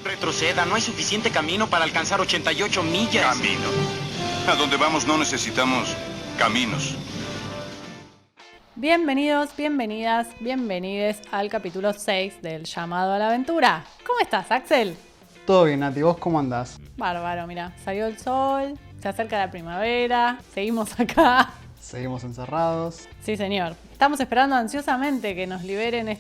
Retroceda, no hay suficiente camino para alcanzar 88 millas. Camino. A donde vamos no necesitamos caminos. Bienvenidos, bienvenidas, bienvenides al capítulo 6 del Llamado a la Aventura. ¿Cómo estás, Axel? Todo bien, Nati, ¿vos cómo andás? Bárbaro, mira, salió el sol, se acerca la primavera, seguimos acá. Seguimos encerrados. Sí, señor. Estamos esperando ansiosamente que nos liberen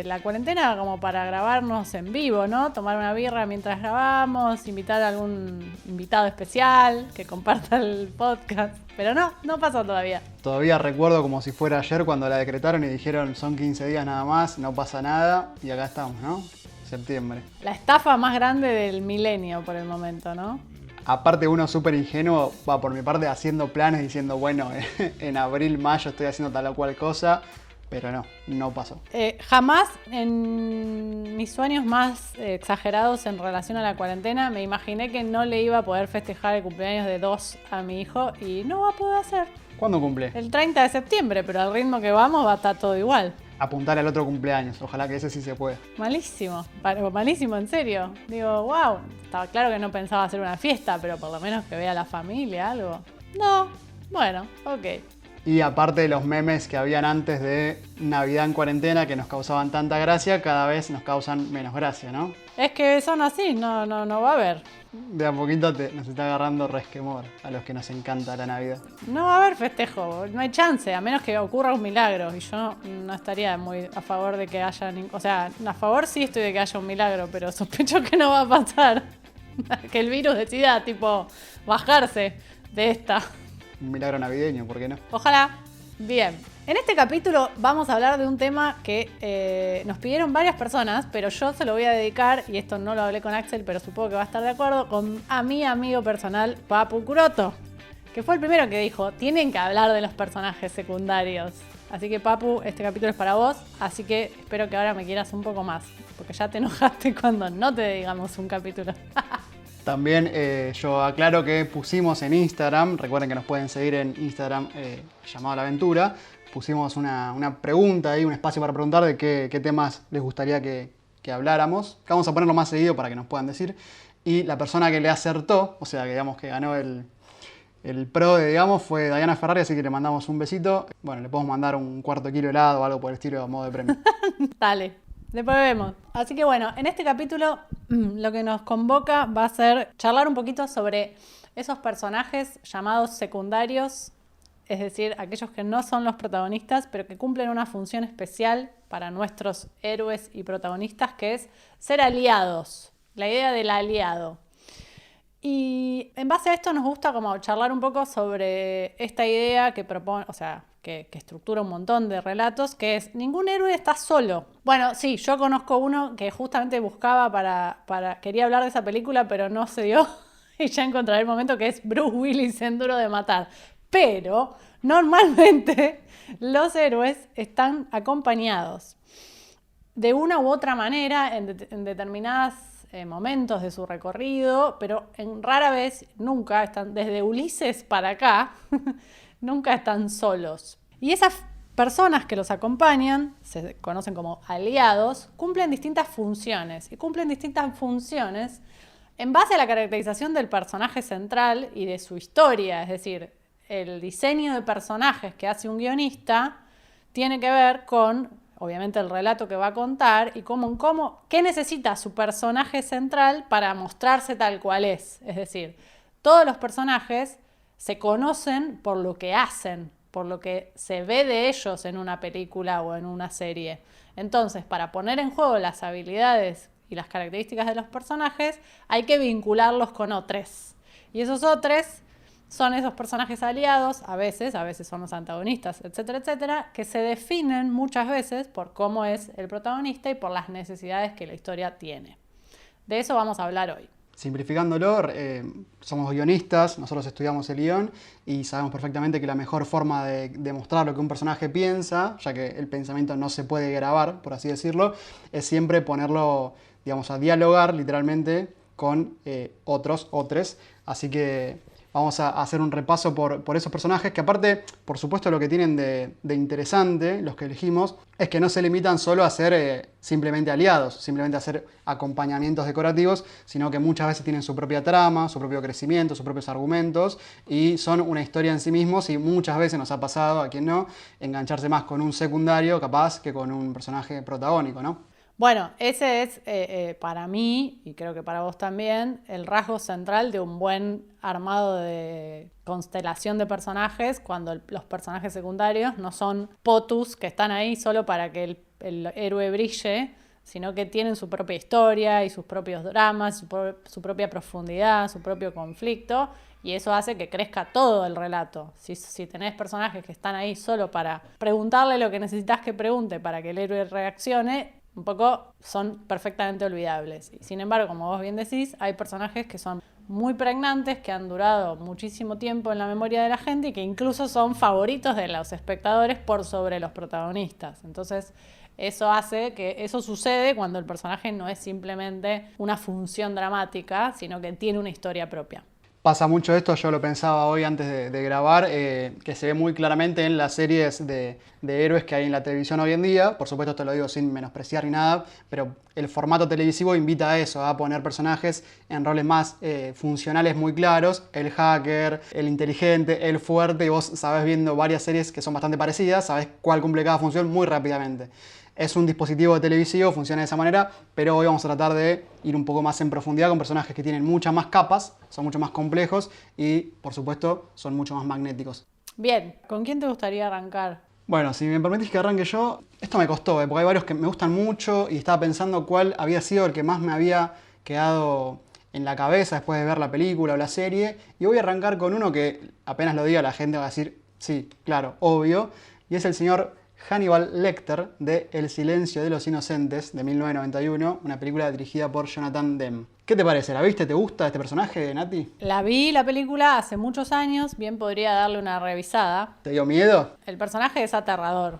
la cuarentena como para grabarnos en vivo, ¿no? Tomar una birra mientras grabamos, invitar a algún invitado especial que comparta el podcast. Pero no pasó todavía. Todavía recuerdo como si fuera ayer cuando la decretaron y dijeron son 15 días nada más, no pasa nada y acá estamos, ¿no? Septiembre. La estafa más grande del milenio por el momento, ¿no? Aparte uno súper ingenuo, va por mi parte haciendo planes diciendo, bueno, en abril, mayo estoy haciendo tal o cual cosa, pero no pasó. Jamás en mis sueños más exagerados en relación a la cuarentena me imaginé que no le iba a poder festejar el cumpleaños de 2 a mi hijo y no va a poder hacer. ¿Cuándo cumple? El 30 de septiembre, pero al ritmo que vamos va a estar todo igual. Apuntar al otro cumpleaños, ojalá que ese sí se pueda. Malísimo, malísimo, en serio. Digo, wow, estaba claro que no pensaba hacer una fiesta, pero por lo menos que vea a la familia, algo. No, bueno, ok. Y aparte de los memes que habían antes de Navidad en cuarentena que nos causaban tanta gracia, cada vez nos causan menos gracia, ¿no? Es que son así, no va a haber. De a poquito nos está agarrando resquemor a los que nos encanta la Navidad. No va a haber festejo, no hay chance, a menos que ocurra un milagro. Y yo no estaría muy a favor de que haya... O sea, a favor sí estoy de que haya un milagro, pero sospecho que no va a pasar. Que el virus decida, tipo, bajarse de esta. Un milagro navideño, ¿por qué no? Ojalá. Bien. En este capítulo vamos a hablar de un tema que nos pidieron varias personas, pero yo se lo voy a dedicar, y esto no lo hablé con Axel, pero supongo que va a estar de acuerdo, a mi amigo personal, Papu Curoto, que fue el primero que dijo, tienen que hablar de los personajes secundarios. Así que, Papu, este capítulo es para vos, así que espero que ahora me quieras un poco más, porque ya te enojaste cuando no te digamos un capítulo. También yo aclaro que pusimos en Instagram, recuerden que nos pueden seguir en Instagram, Llamado a la Aventura, pusimos una pregunta ahí, un espacio para preguntar de qué temas les gustaría que habláramos, que vamos a ponerlo más seguido para que nos puedan decir, y la persona que le acertó, o sea, que digamos que ganó el pro, digamos, fue Diana Ferrari, así que le mandamos un besito. Bueno, le podemos mandar un cuarto kilo de helado o algo por el estilo a modo de premio. Dale, después vemos. Así que bueno, en este capítulo lo que nos convoca va a ser charlar un poquito sobre esos personajes llamados secundarios, es decir, aquellos que no son los protagonistas, pero que cumplen una función especial para nuestros héroes y protagonistas, que es ser aliados, la idea del aliado. Y en base a esto nos gusta como charlar un poco sobre esta idea que propone, o sea, que estructura un montón de relatos, que es ningún héroe está solo. Bueno, sí, yo conozco uno que justamente buscaba quería hablar de esa película, pero no se dio, y ya encontraré el momento, que es Bruce Willis en Duro de Matar. Pero normalmente los héroes están acompañados de una u otra manera en determinadas momentos de su recorrido, pero rara vez, nunca están, desde Ulises para acá, nunca están solos. Y esas personas que los acompañan, se conocen como aliados, cumplen distintas funciones. Y cumplen distintas funciones en base a la caracterización del personaje central y de su historia. Es decir, el diseño de personajes que hace un guionista tiene que ver con, obviamente, el relato que va a contar y qué necesita su personaje central para mostrarse tal cual es. Es decir, todos los personajes se conocen por lo que hacen, por lo que se ve de ellos en una película o en una serie. Entonces, para poner en juego las habilidades y las características de los personajes, hay que vincularlos con otros. Y esos otros son esos personajes aliados, a veces son los antagonistas, etcétera, etcétera, que se definen muchas veces por cómo es el protagonista y por las necesidades que la historia tiene. De eso vamos a hablar hoy. Simplificándolo, somos guionistas, nosotros estudiamos el guión y sabemos perfectamente que la mejor forma de mostrar lo que un personaje piensa, ya que el pensamiento no se puede grabar, por así decirlo, es siempre ponerlo, digamos, a dialogar literalmente con otros. Así que vamos a hacer un repaso por esos personajes que aparte, por supuesto, lo que tienen de interesante, los que elegimos, es que no se limitan solo a ser simplemente aliados, simplemente a hacer acompañamientos decorativos, sino que muchas veces tienen su propia trama, su propio crecimiento, sus propios argumentos y son una historia en sí mismos y muchas veces nos ha pasado, a quien no, engancharse más con un secundario capaz que con un personaje protagónico, ¿no? Bueno, ese es para mí, y creo que para vos también, el rasgo central de un buen armado de constelación de personajes, cuando los personajes secundarios no son potus que están ahí solo para que el héroe brille, sino que tienen su propia historia y sus propios dramas, su propia profundidad, su propio conflicto, y eso hace que crezca todo el relato. Si tenés personajes que están ahí solo para preguntarle lo que necesitas que pregunte para que el héroe reaccione, un poco son perfectamente olvidables. Y sin embargo, como vos bien decís, hay personajes que son muy pregnantes, que han durado muchísimo tiempo en la memoria de la gente y que incluso son favoritos de los espectadores por sobre los protagonistas. Entonces, eso sucede cuando el personaje no es simplemente una función dramática, sino que tiene una historia propia. Pasa mucho esto, yo lo pensaba hoy antes de grabar, que se ve muy claramente en las series de héroes que hay en la televisión hoy en día. Por supuesto, esto lo digo sin menospreciar ni nada, pero el formato televisivo invita a eso, a poner personajes en roles más funcionales muy claros. El hacker, el inteligente, el fuerte, y vos sabés viendo varias series que son bastante parecidas, sabés cuál cumple cada función muy rápidamente. Es un dispositivo televisivo, funciona de esa manera, pero hoy vamos a tratar de ir un poco más en profundidad con personajes que tienen muchas más capas, son mucho más complejos y, por supuesto, son mucho más magnéticos. Bien, ¿con quién te gustaría arrancar? Bueno, si me permitís que arranque yo, esto me costó, porque hay varios que me gustan mucho y estaba pensando cuál había sido el que más me había quedado en la cabeza después de ver la película o la serie, y voy a arrancar con uno que apenas lo diga la gente va a decir, sí, claro, obvio, y es el señor Hannibal Lecter de El silencio de los inocentes de 1991, una película dirigida por Jonathan Demme. ¿Qué te parece? ¿La viste? ¿Te gusta este personaje, Nati? La vi la película hace muchos años, bien podría darle una revisada. ¿Te dio miedo? El personaje es aterrador.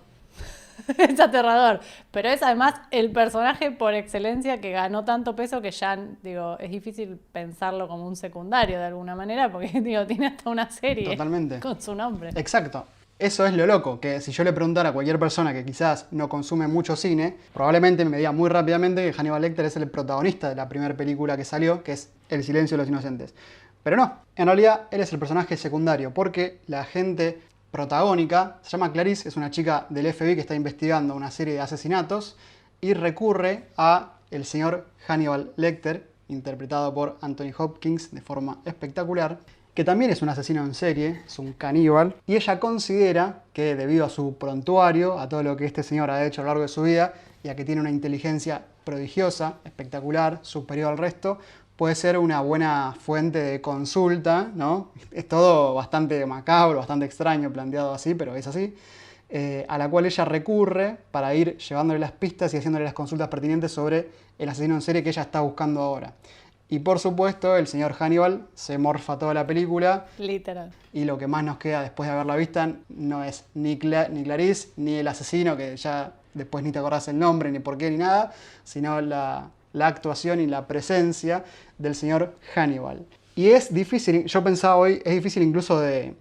Es aterrador, pero es además el personaje por excelencia que ganó tanto peso que ya, digo, es difícil pensarlo como un secundario de alguna manera, porque, digo, tiene hasta una serie. Totalmente. Con su nombre. Exacto. Eso es lo loco, que si yo le preguntara a cualquier persona que quizás no consume mucho cine, probablemente me diga muy rápidamente que Hannibal Lecter es el protagonista de la primera película que salió, que es El silencio de los inocentes. Pero no, en realidad él es el personaje secundario, porque la agente protagónica se llama Clarice, es una chica del FBI que está investigando una serie de asesinatos y recurre a el señor Hannibal Lecter, interpretado por Anthony Hopkins de forma espectacular, que también es un asesino en serie, es un caníbal, y ella considera que debido a su prontuario, a todo lo que este señor ha hecho a lo largo de su vida, y a que tiene una inteligencia prodigiosa, espectacular, superior al resto, puede ser una buena fuente de consulta, ¿no? Es todo bastante macabro, bastante extraño planteado así, pero es así, a la cual ella recurre para ir llevándole las pistas y haciéndole las consultas pertinentes sobre el asesino en serie que ella está buscando ahora. Y por supuesto, el señor Hannibal se morfa toda la película. Literal. Y lo que más nos queda después de haberla vista no es ni Clarice, ni el asesino, que ya después ni te acordás el nombre, ni por qué, ni nada, sino la actuación y la presencia del señor Hannibal. Y es difícil, yo pensaba hoy, es difícil incluso de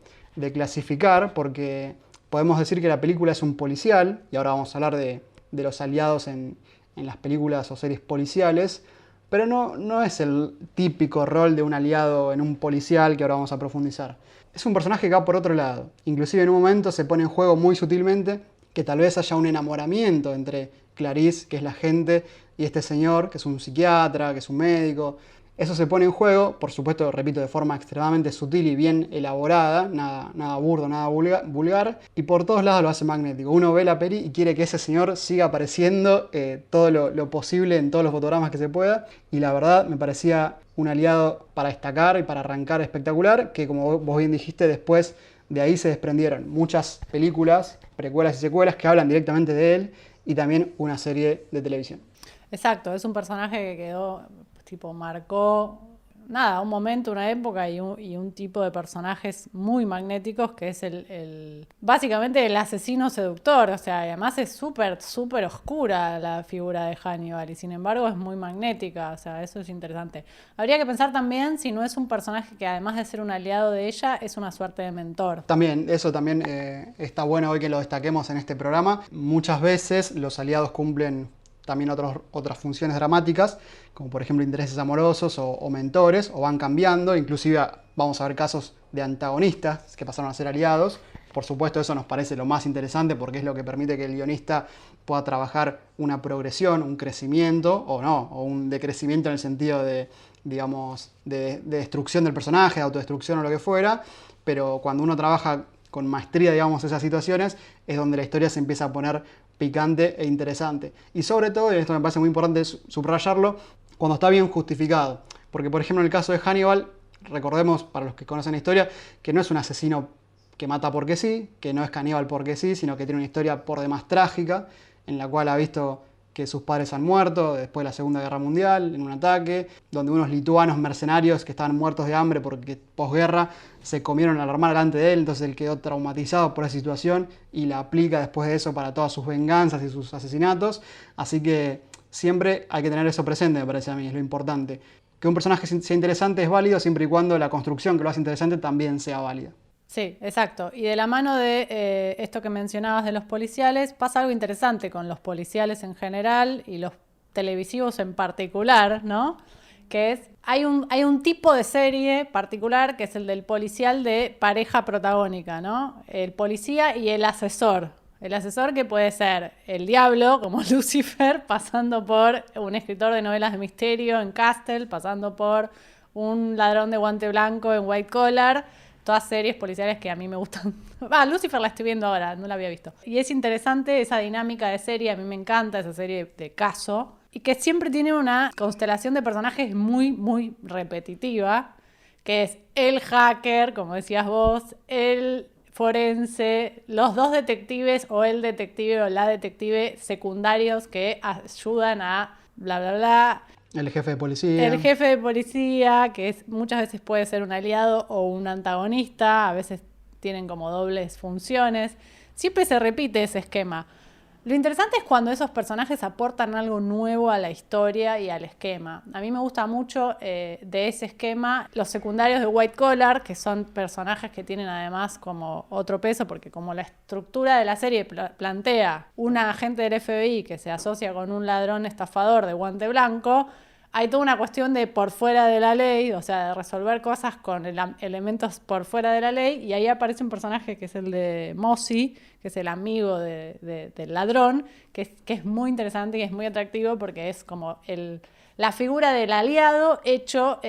clasificar, porque podemos decir que la película es un policial, y ahora vamos a hablar de los aliados en las películas o series policiales, pero no es el típico rol de un aliado en un policial que ahora vamos a profundizar. Es un personaje que va por otro lado. Inclusive en un momento se pone en juego muy sutilmente que tal vez haya un enamoramiento entre Clarice, que es la agente, y este señor, que es un psiquiatra, que es un médico. Eso se pone en juego, por supuesto, repito, de forma extremadamente sutil y bien elaborada, nada burdo, nada vulgar, y por todos lados lo hace magnético. Uno ve la peli y quiere que ese señor siga apareciendo todo lo posible en todos los fotogramas que se pueda, y la verdad me parecía un aliado para destacar y para arrancar espectacular, que como vos bien dijiste, después de ahí se desprendieron muchas películas, precuelas y secuelas que hablan directamente de él, y también una serie de televisión. Exacto, es un personaje que quedó, marcó nada, un momento, una época y un tipo de personajes muy magnéticos que es básicamente el asesino seductor. O sea, además es súper, súper oscura la figura de Hannibal y sin embargo es muy magnética. O sea, eso es interesante. Habría que pensar también si no es un personaje que además de ser un aliado de ella, es una suerte de mentor. También, eso también está bueno hoy que lo destaquemos en este programa. Muchas veces los aliados cumplen también otras funciones dramáticas, como por ejemplo intereses amorosos o mentores, o van cambiando. Inclusive vamos a ver casos de antagonistas que pasaron a ser aliados. Por supuesto, eso nos parece lo más interesante porque es lo que permite que el guionista pueda trabajar una progresión, un crecimiento, o no, o un decrecimiento en el sentido de, digamos, de destrucción del personaje, de autodestrucción o lo que fuera. Pero cuando uno trabaja con maestría, digamos, esas situaciones, es donde la historia se empieza a poner picante e interesante. Y sobre todo, y esto me parece muy importante subrayarlo, cuando está bien justificado. Porque, por ejemplo, en el caso de Hannibal, recordemos, para los que conocen la historia, que no es un asesino que mata porque sí, que no es caníbal porque sí, sino que tiene una historia por demás trágica, en la cual ha visto que sus padres han muerto después de la Segunda Guerra Mundial, en un ataque, donde unos lituanos mercenarios que estaban muertos de hambre porque posguerra se comieron al hermano delante de él, entonces él quedó traumatizado por esa situación y la aplica después de eso para todas sus venganzas y sus asesinatos. Así que siempre hay que tener eso presente, me parece a mí, es lo importante. Que un personaje sea interesante es válido siempre y cuando la construcción que lo hace interesante también sea válida. Sí, exacto. Y de la mano de esto que mencionabas de los policiales, pasa algo interesante con los policiales en general y los televisivos en particular, ¿no? Que es, hay un tipo de serie particular que es el del policial de pareja protagónica, ¿no? El policía y el asesor. El asesor que puede ser el diablo, como Lucifer, pasando por un escritor de novelas de misterio en Castle, pasando por un ladrón de guante blanco en White Collar. Todas series policiales que a mí me gustan. Lucifer la estoy viendo ahora, no la había visto. Y es interesante esa dinámica de serie, a mí me encanta esa serie de caso. Y que siempre tiene una constelación de personajes muy, muy repetitiva, que es el hacker, como decías vos, el forense, los dos detectives o el detective o la detective secundarios que ayudan a bla, bla, bla. El jefe de policía. El jefe de policía, que muchas veces puede ser un aliado o un antagonista, a veces tienen como dobles funciones. Siempre se repite ese esquema. Lo interesante es cuando esos personajes aportan algo nuevo a la historia y al esquema. A mí me gusta mucho de ese esquema los secundarios de White Collar, que son personajes que tienen además como otro peso, porque como la estructura de la serie plantea un agente del FBI que se asocia con un ladrón estafador de guante blanco, hay toda una cuestión de por fuera de la ley, o sea, de resolver cosas con elementos por fuera de la ley, y ahí aparece un personaje que es el de Mossy, que es el amigo del ladrón, que es muy interesante y es muy atractivo porque es como la figura del aliado hecho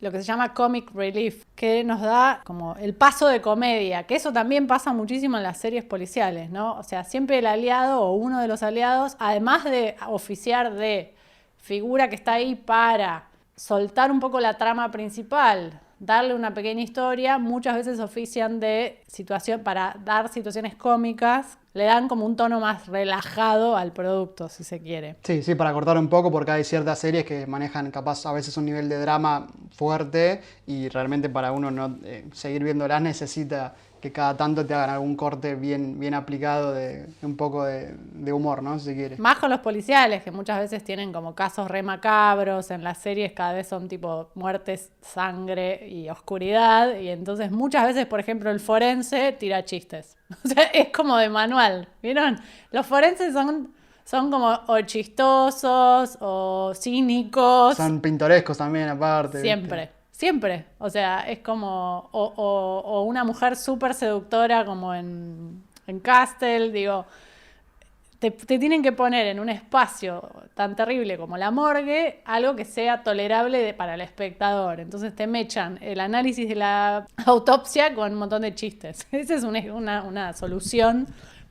lo que se llama comic relief, que nos da como el paso de comedia, que eso también pasa muchísimo en las series policiales, ¿no? O sea, siempre el aliado o uno de los aliados, además de oficiar de figura que está ahí para soltar un poco la trama principal, darle una pequeña historia, muchas veces ofician de situación para dar situaciones cómicas, le dan como un tono más relajado al producto, si se quiere. Sí, para cortar un poco, porque hay ciertas series que manejan capaz a veces un nivel de drama fuerte y realmente para uno no seguir viéndolas necesita que cada tanto te hagan algún corte bien aplicado de un poco de humor, ¿no? Si quieres. Más con los policiales, que muchas veces tienen como casos re macabros, en las series cada vez son tipo muertes, sangre y oscuridad, y entonces muchas veces, por ejemplo, el forense tira chistes. O sea, es como de manual, ¿vieron? Los forenses son como o chistosos o cínicos. Son pintorescos también, aparte. Siempre. ¿Viste? Siempre, o sea, es como, o una mujer súper seductora como en Castle, digo, te tienen que poner en un espacio tan terrible como la morgue, algo que sea tolerable para el espectador, entonces te mechan el análisis de la autopsia con un montón de chistes, esa es una solución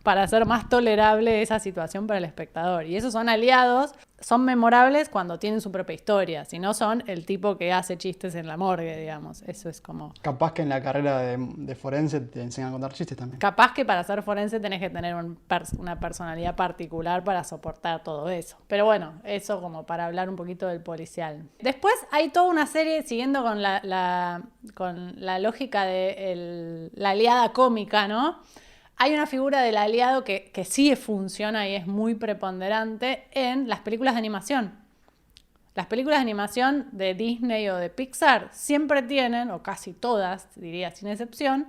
para hacer más tolerable esa situación para el espectador. Y esos son aliados, son memorables cuando tienen su propia historia, si no son el tipo que hace chistes en la morgue, digamos. Eso es como... Capaz que en la carrera de forense te enseñan a contar chistes también. Capaz que para ser forense tenés que tener una personalidad particular para soportar todo eso. Pero bueno, eso como para hablar un poquito del policial. Después hay toda una serie, siguiendo con la lógica de la aliada cómica, ¿no? Hay una figura del aliado que sí funciona y es muy preponderante en las películas de animación. Las películas de animación de Disney o de Pixar siempre tienen, o casi todas, diría sin excepción,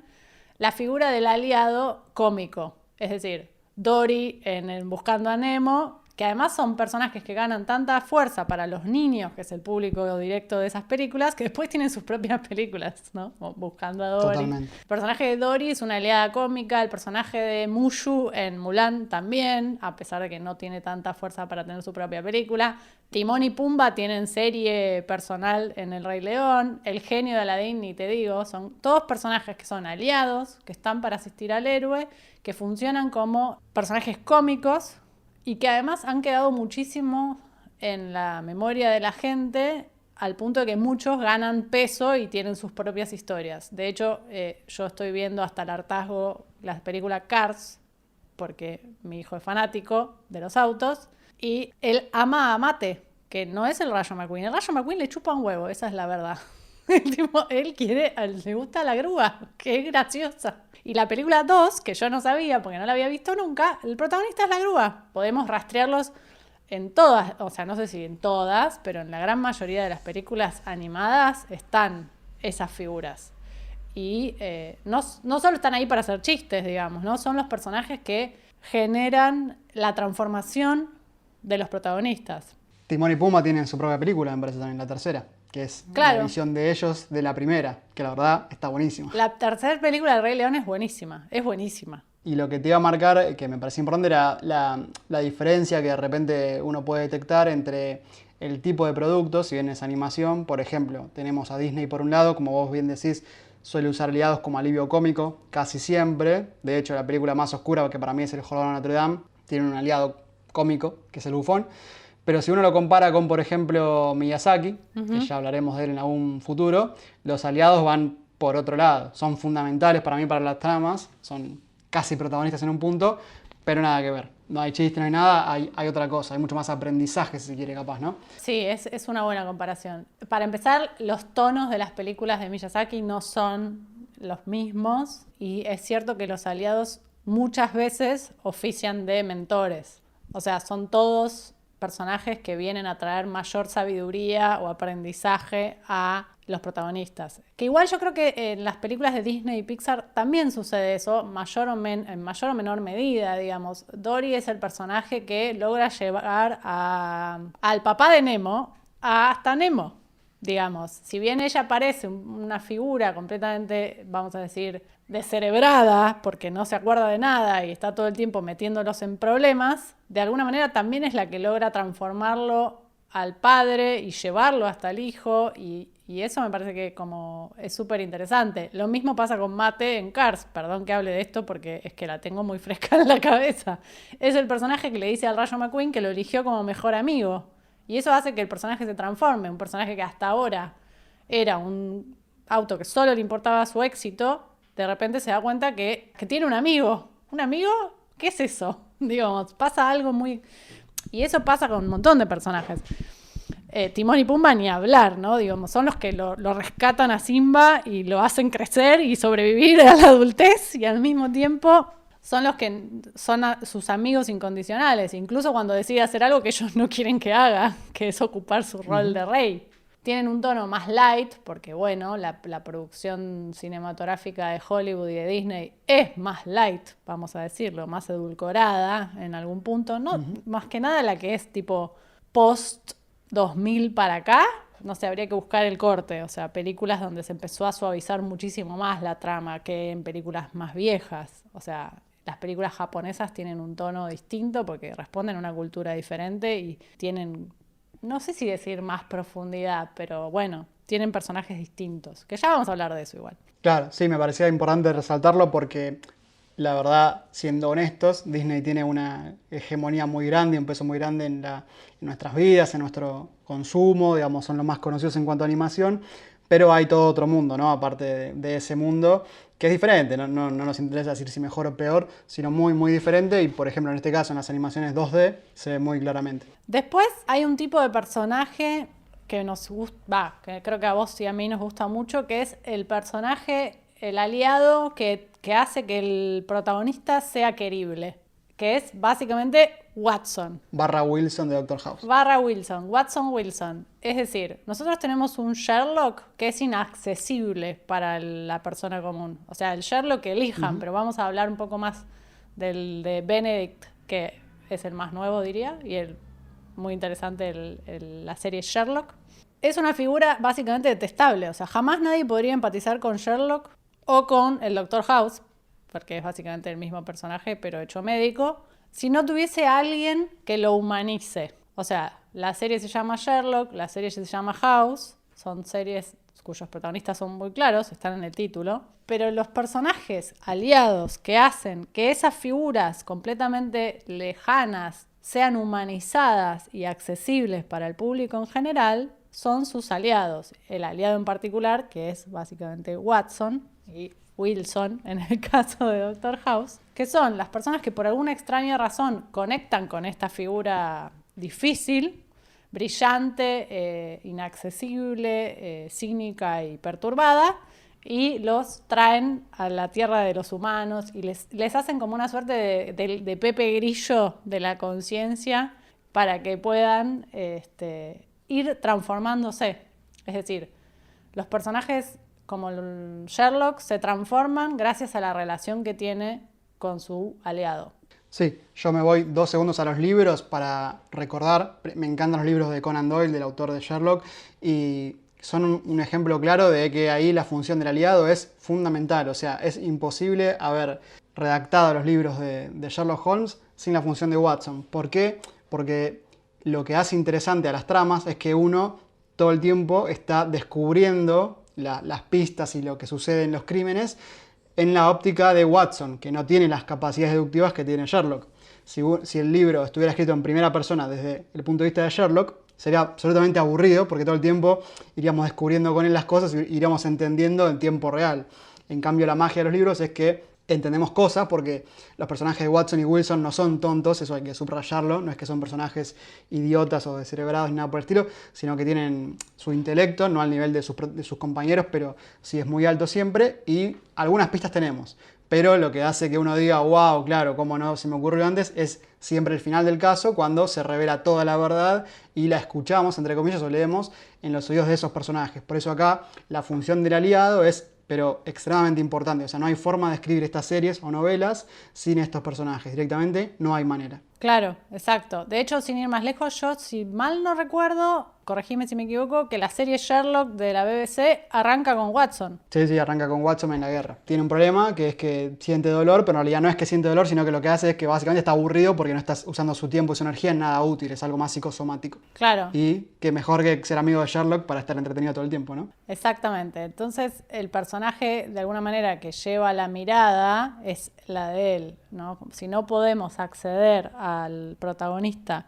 la figura del aliado cómico. Es decir, Dory en Buscando a Nemo, que además son personajes que ganan tanta fuerza para los niños, que es el público directo de esas películas, que después tienen sus propias películas, ¿no? Buscando a Dory. Totalmente. El personaje de Dory es una aliada cómica, el personaje de Mushu en Mulan también, a pesar de que no tiene tanta fuerza para tener su propia película. Timón y Pumba tienen serie personal en El Rey León, el genio de Aladín, ni te digo, son todos personajes que son aliados, que están para asistir al héroe, que funcionan como personajes cómicos, y que además han quedado muchísimo en la memoria de la gente, al punto de que muchos ganan peso y tienen sus propias historias. De hecho, yo estoy viendo hasta el hartazgo la película Cars, porque mi hijo es fanático de los autos, y él ama a Mate, que no es el Rayo McQueen. El Rayo McQueen le chupa un huevo, esa es la verdad. Él le gusta la grúa, que es graciosa. Y la película 2, que yo no sabía porque no la había visto nunca, el protagonista es la grúa. Podemos rastrearlos en todas, o sea, no sé si en todas, pero en la gran mayoría de las películas animadas están esas figuras. Y no solo están ahí para hacer chistes, digamos, ¿no? Son los personajes que generan la transformación de los protagonistas. Timón y Pumba tienen su propia película, me parece también, la tercera, que es Claro. la visión de ellos de la primera, que la verdad está buenísima. La tercera película del Rey León es buenísima. Y lo que te iba a marcar, que me parecía importante, era la diferencia que de repente uno puede detectar entre el tipo de producto, si bien es animación. Por ejemplo, tenemos a Disney por un lado, como vos bien decís, suele usar aliados como alivio cómico casi siempre. De hecho, la película más oscura, que para mí es El Jorobado de Notre Dame, tiene un aliado cómico, que es el bufón. Pero si uno lo compara con, por ejemplo, Miyazaki, que ya hablaremos de él en algún futuro, los aliados van por otro lado. Son fundamentales para mí para las tramas, son casi protagonistas en un punto, pero nada que ver. No hay chiste, no hay nada, hay otra cosa, hay mucho más aprendizaje, si se quiere, capaz, ¿no? Sí, es una buena comparación. Para empezar, los tonos de las películas de Miyazaki no son los mismos, y es cierto que los aliados muchas veces ofician de mentores. O sea, son todos personajes que vienen a traer mayor sabiduría o aprendizaje a los protagonistas. Que igual yo creo que en las películas de Disney y Pixar también sucede eso, en mayor o menor medida, digamos. Dory es el personaje que logra llevar al papá de Nemo hasta Nemo, digamos. Si bien ella parece una figura completamente, vamos a decir, descerebrada, porque no se acuerda de nada y está todo el tiempo metiéndolos en problemas, de alguna manera también es la que logra transformarlo al padre y llevarlo hasta el hijo, y eso me parece que como es súper interesante. Lo mismo pasa con Mate en Cars, perdón que hable de esto porque es que la tengo muy fresca en la cabeza. Es el personaje que le dice al Rayo McQueen que lo eligió como mejor amigo, y eso hace que el personaje se transforme, un personaje que hasta ahora era un auto que solo le importaba su éxito, de repente se da cuenta que tiene un amigo. ¿Un amigo? ¿Qué es eso? Digamos, pasa algo muy... Y eso pasa con un montón de personajes. Timón y Pumba ni hablar, ¿no? Digamos, son los que lo rescatan a Simba y lo hacen crecer y sobrevivir a la adultez, y al mismo tiempo son los que son sus amigos incondicionales, incluso cuando decide hacer algo que ellos no quieren que haga, que es ocupar su rol de rey. Tienen un tono más light, porque bueno, la producción cinematográfica de Hollywood y de Disney es más light, vamos a decirlo, más edulcorada en algún punto, no, más que nada la que es tipo post 2000 para acá, no sé, habría que buscar el corte, o sea, películas donde se empezó a suavizar muchísimo más la trama que en películas más viejas. O sea, las películas japonesas tienen un tono distinto porque responden a una cultura diferente y tienen, no sé si decir más profundidad, pero bueno, tienen personajes distintos, que ya vamos a hablar de eso igual. Claro, sí, me parecía importante resaltarlo porque la verdad, siendo honestos, Disney tiene una hegemonía muy grande, un peso muy grande en nuestras vidas, en nuestro consumo, digamos, son los más conocidos en cuanto a animación, pero hay todo otro mundo, ¿no? Aparte de ese mundo, que es diferente, no nos interesa decir si mejor o peor, sino muy, muy diferente, y por ejemplo, en este caso, en las animaciones 2D, se ve muy claramente. Después hay un tipo de personaje que nos gusta, que creo que a vos y a mí nos gusta mucho, que es el personaje, el aliado que hace que el protagonista sea querible, que es básicamente Watson. Barra Wilson de Doctor House. Barra Wilson, Watson Wilson. Es decir, nosotros tenemos un Sherlock que es inaccesible para la persona común. O sea, el Sherlock que elijan, pero vamos a hablar un poco más del de Benedict, que es el más nuevo, diría, y muy interesante la serie Sherlock. Es una figura básicamente detestable, o sea, jamás nadie podría empatizar con Sherlock o con el Doctor House, porque es básicamente el mismo personaje, pero hecho médico, si no tuviese a alguien que lo humanice. O sea, la serie se llama Sherlock, la serie se llama House, son series cuyos protagonistas son muy claros, están en el título, pero los personajes aliados que hacen que esas figuras completamente lejanas sean humanizadas y accesibles para el público en general, son sus aliados. El aliado en particular, que es básicamente Watson y Wilson, en el caso de Doctor House, que son las personas que por alguna extraña razón conectan con esta figura difícil, brillante, inaccesible, cínica y perturbada, y los traen a la tierra de los humanos y les hacen como una suerte de Pepe Grillo de la conciencia para que puedan ir transformándose. Es decir, los personajes como Sherlock se transforman gracias a la relación que tiene con su aliado. Sí, yo me voy 2 segundos a los libros para recordar. Me encantan los libros de Conan Doyle, del autor de Sherlock, y son un ejemplo claro de que ahí la función del aliado es fundamental. O sea, es imposible haber redactado los libros de Sherlock Holmes sin la función de Watson. ¿Por qué? Porque lo que hace interesante a las tramas es que uno todo el tiempo está descubriendo las pistas y lo que sucede en los crímenes en la óptica de Watson, que no tiene las capacidades deductivas que tiene Sherlock. Si el libro estuviera escrito en primera persona desde el punto de vista de Sherlock, sería absolutamente aburrido porque todo el tiempo iríamos descubriendo con él las cosas y iríamos entendiendo en tiempo real. En cambio, la magia de los libros es que entendemos cosas porque los personajes de Watson y Wilson no son tontos, eso hay que subrayarlo, no es que son personajes idiotas o descerebrados ni nada por el estilo, sino que tienen su intelecto, no al nivel de sus compañeros, pero sí es muy alto siempre, y algunas pistas tenemos. Pero lo que hace que uno diga, wow, claro, cómo no se me ocurrió antes, es siempre el final del caso, cuando se revela toda la verdad y la escuchamos, entre comillas, o leemos en los oídos de esos personajes. Por eso acá la función del aliado es pero extremadamente importante. O sea, no hay forma de escribir estas series o novelas sin estos personajes. Directamente no hay manera. Claro, exacto. De hecho, sin ir más lejos, yo, si mal no recuerdo, corregime si me equivoco, que la serie Sherlock de la BBC arranca con Watson. Sí, arranca con Watson en la guerra. Tiene un problema, que es que siente dolor, pero en realidad no es que siente dolor, sino que lo que hace es que básicamente está aburrido porque no está usando su tiempo y su energía en nada útil, es algo más psicosomático. Claro. Y que mejor que ser amigo de Sherlock para estar entretenido todo el tiempo, ¿no? Exactamente. Entonces, el personaje, de alguna manera, que lleva la mirada es la de él, ¿no? Si no podemos acceder al protagonista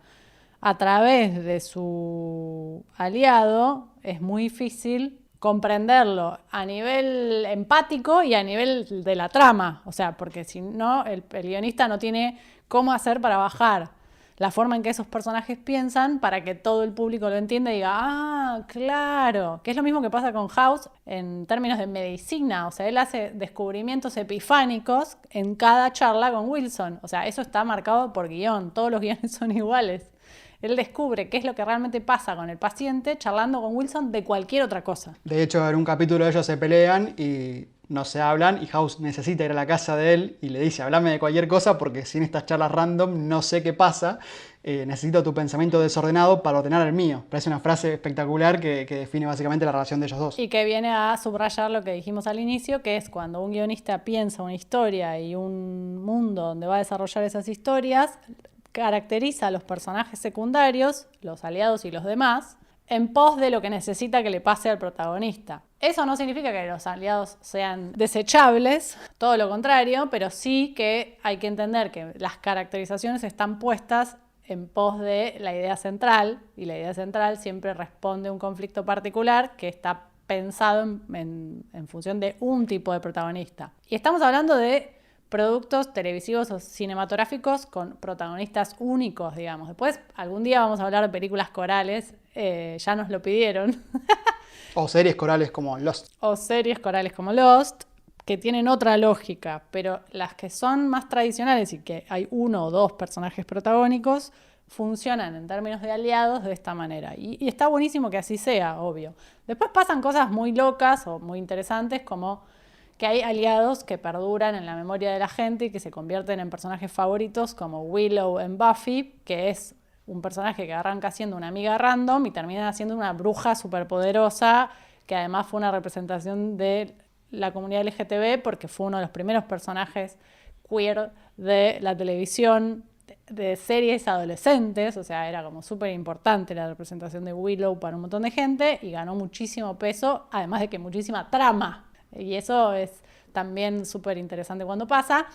a través de su aliado, es muy difícil comprenderlo a nivel empático y a nivel de la trama. O sea, porque si no, el guionista no tiene cómo hacer para bajar la forma en que esos personajes piensan para que todo el público lo entienda y diga, ah, claro, que es lo mismo que pasa con House en términos de medicina. O sea, él hace descubrimientos epifánicos en cada charla con Wilson. O sea, eso está marcado por guión, todos los guiones son iguales. Él descubre qué es lo que realmente pasa con el paciente charlando con Wilson de cualquier otra cosa. De hecho, en un capítulo ellos se pelean y no se hablan y House necesita ir a la casa de él y le dice, háblame de cualquier cosa porque sin estas charlas random no sé qué pasa, necesito tu pensamiento desordenado para ordenar el mío. Parece una frase espectacular que define básicamente la relación de ellos dos. Y que viene a subrayar lo que dijimos al inicio, que es cuando un guionista piensa una historia y un mundo donde va a desarrollar esas historias, caracteriza a los personajes secundarios, los aliados y los demás, en pos de lo que necesita que le pase al protagonista. Eso no significa que los aliados sean desechables, todo lo contrario, pero sí que hay que entender que las caracterizaciones están puestas en pos de la idea central, y la idea central siempre responde a un conflicto particular que está pensado en función de un tipo de protagonista. Y estamos hablando de productos televisivos o cinematográficos con protagonistas únicos, digamos. Después, algún día vamos a hablar de películas corales, ya nos lo pidieron. O series corales como Lost. O series corales como Lost, que tienen otra lógica, pero las que son más tradicionales y que hay uno o dos personajes protagónicos, funcionan en términos de aliados de esta manera. Y está buenísimo que así sea, obvio. Después pasan cosas muy locas o muy interesantes, como que hay aliados que perduran en la memoria de la gente y que se convierten en personajes favoritos, como Willow en Buffy, que es un personaje que arranca siendo una amiga random y termina siendo una bruja superpoderosa, que además fue una representación de la comunidad LGTB porque fue uno de los primeros personajes queer de la televisión, de series adolescentes, o sea, era como súper importante la representación de Willow para un montón de gente y ganó muchísimo peso, además de que muchísima trama. Y eso es también súper interesante cuando pasa.